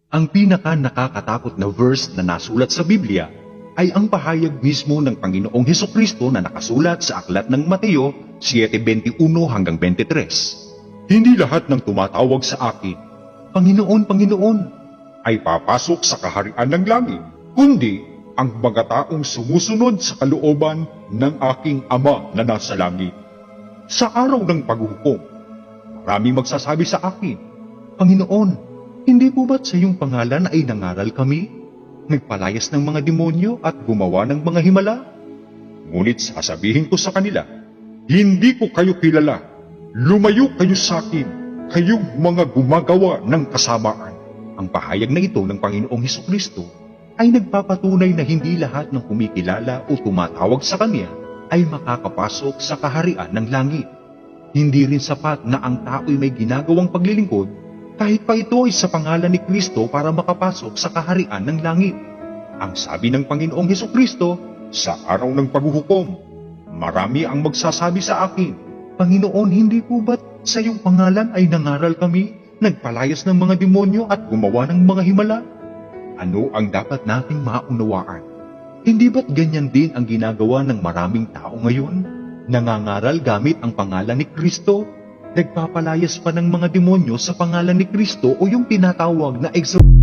Ang pinaka nakakatakot na verse na nasulat sa Biblia ay ang pahayag mismo ng Panginoong Hesukristo na nakasulat sa aklat ng Mateo 7:21 hanggang 23. Hindi lahat ng tumatawag sa akin, Panginoon, Panginoon, ay papasok sa kaharian ng langit, kundi ang mga taong sumusunod sa kalooban ng aking Ama na nasa langit. Sa araw ng paghuhukom, maraming magsasabi sa akin, Panginoon, hindi po ba't sa iyong pangalan ay nangaral kami? Nagpalayas ng mga demonyo at gumawa ng mga himala? Ngunit sasabihin ko sa kanila, hindi ko kayo kilala. Lumayo kayo sa akin, kayong mga gumagawa ng kasamaan. Ang pahayag na ito ng Panginoong Hesukristo ay nagpapatunay na hindi lahat ng kumikilala o tumatawag sa Kanya ay makakapasok sa kaharian ng langit. Hindi rin sapat na ang tao'y may ginagawang paglilingkod kahit pa ito ay sa pangalan ni Kristo para makapasok sa kaharian ng langit. Ang sabi ng Panginoong Hesukristo, sa araw ng paghuhukom, marami ang magsasabi sa akin, Panginoon, hindi po ba't sa iyong pangalan ay nangaral kami, nagpalayas ng mga demonyo at gumawa ng mga himala? Ano ang dapat nating maunawaan? Hindi ba't ganyan din ang ginagawa ng maraming tao ngayon? Nangangaral gamit ang pangalan ni Kristo, nagpapalayas pa ng mga demonyo sa pangalan ni Kristo o yung tinatawag na exorcism.